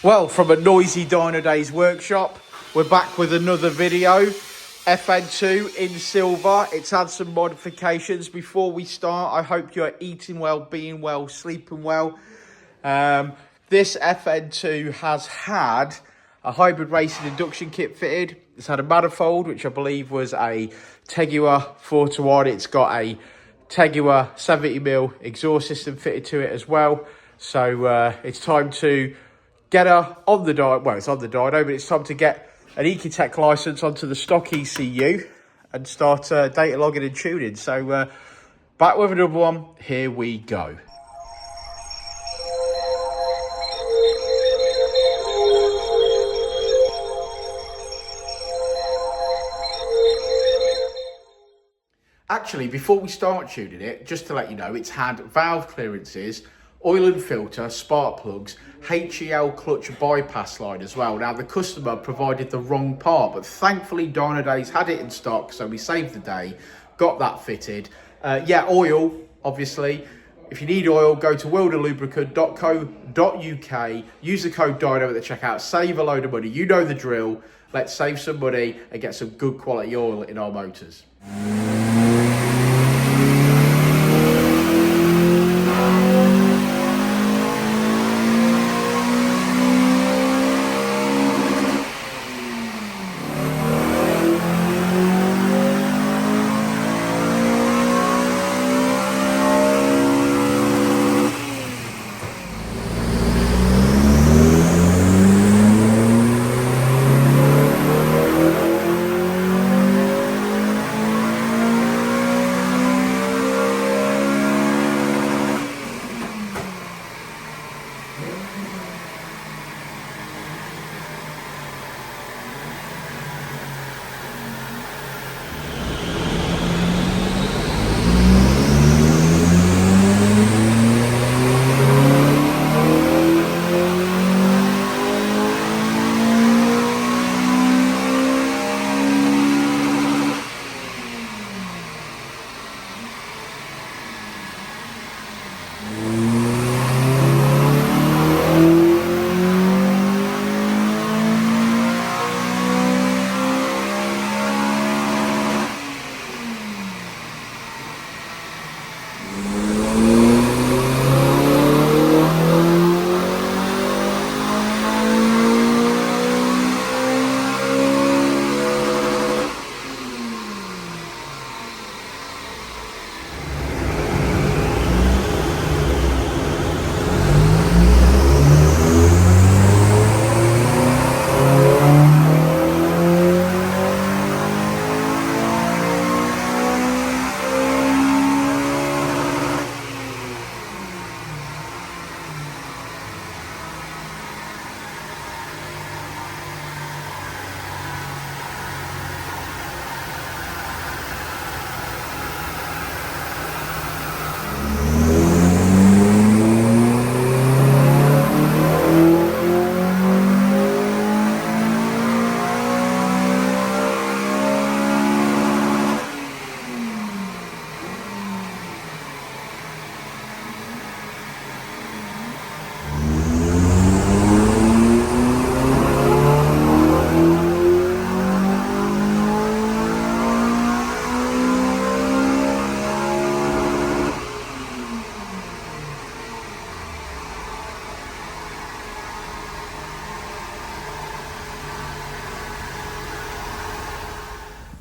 Well, from a noisy Dynodaze workshop, we're back with another video. FN2 in silver. It's had some modifications. Before we start, I hope you're eating well, being well, sleeping well. This FN2 has had a hybrid racing induction kit fitted. It's had a manifold, which I believe was a Tegua 4-to-1. It's got a Tegua 70mm exhaust system fitted to it as well. So it's time to get her on the Dyno. Well, it's on the Dyno, but it's time to get an Ecotech license onto the stock ECU and start data logging and tuning. So back with another one. Here we go. Actually, before we start tuning it, just to let you know, it's had valve clearances, oil and filter, spark plugs, HEL clutch bypass line as well. Now, the customer provided the wrong part, but thankfully Dynodaze had it in stock, so we saved the day, got that fitted. Oil, obviously. If you need oil, go to wilderlubricant.co.uk, use the code Dyno at the checkout, save a load of money. You know the drill. Let's save some money and get some good quality oil in our motors.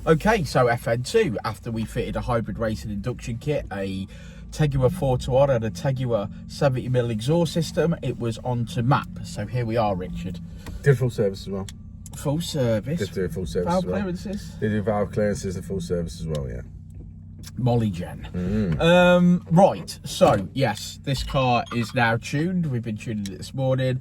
Okay, so FN2, after we fitted a hybrid racing induction kit, a Tegua 4-to-1 and a Tegua 70mm exhaust system, it was on to map. So here we are, Richard. Did full service as well. Full service? Did do a full service valve as well. Clearances? They do valve clearances and full service as well, yeah. Molly Gen. Right, so yes, this car is now tuned. We've been tuning it this morning.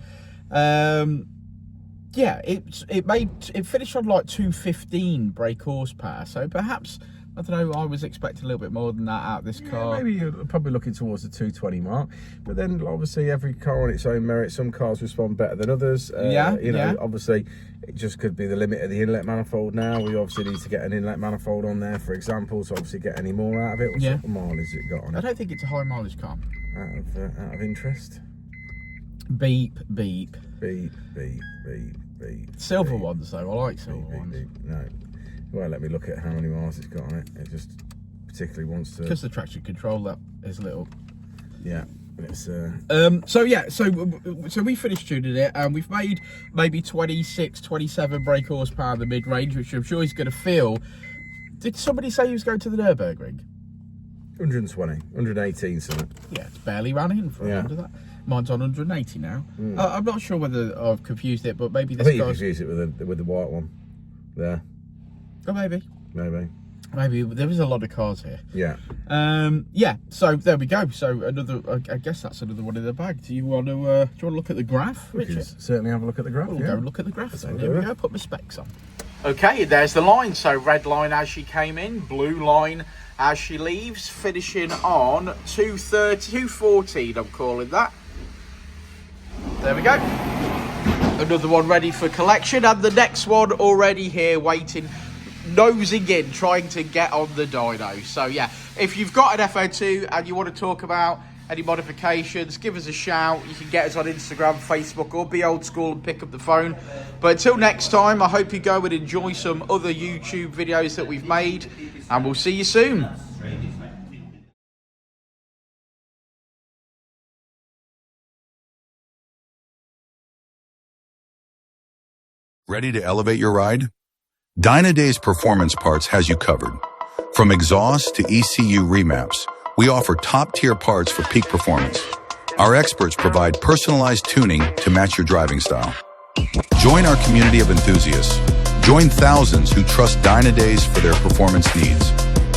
Yeah, it finished on like 215 brake horsepower, so perhaps, I don't know, I was expecting a little bit more than that out of this car. Maybe you're probably looking towards the 220 mark, but then obviously every car on its own merit. Some cars respond better than others. Obviously it just could be the limit of the inlet manifold now. We obviously need to get an inlet manifold on there, for example, to obviously get any more out of it. What sort of mileage has it got on it? I don't think it's a high mileage car. Out of interest? Beep, beep. Beep, beep, beep, beep. Silver beep, ones, though. I like silver beep, ones. beep, beep. No. It won't let me look at how many miles it's got on it. It just particularly wants to... Because the traction control, that is little. Yeah. It's, so we finished tuning it, and we've made maybe 26, 27 brake horsepower in the mid-range, which I'm sure he's going to feel. Did somebody say he was going to the Nürburgring? 120, 118 something. Yeah, it's barely ran in for under that. Mine's on 180 now. I'm not sure whether I've confused it, but maybe this I think you confused it with the white one there. Oh, maybe. Maybe there is a lot of cars here. Yeah. Yeah. So there we go. So another. I guess that's another one in the bag. Do you want to look at the graph, Richard? Certainly have a look at the graph. We'll go and look at the graph. Then. There we go. Put my specs on. Okay, there's the line. So red line as she came in, blue line as she leaves, finishing on 230, 214. I'm calling that. There we go. Another one ready for collection, and the next one already here waiting. Nosing in, trying to get on the dyno. So yeah, if you've got an FN2 and you want to talk about any modifications, give us a shout. You can get us on Instagram, Facebook, or be old school and pick up the phone. But until next time, I hope you go and enjoy some other YouTube videos that we've made, and we'll see you soon. Ready to elevate your ride? Dynodaze Performance Parts has you covered. From exhaust to ECU remaps, we offer top-tier parts for peak performance. Our experts provide personalized tuning to match your driving style. Join our community of enthusiasts. Join thousands who trust Dynodaze for their performance needs.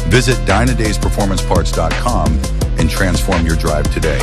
Visit DynodazePerformanceParts.com and transform your drive today.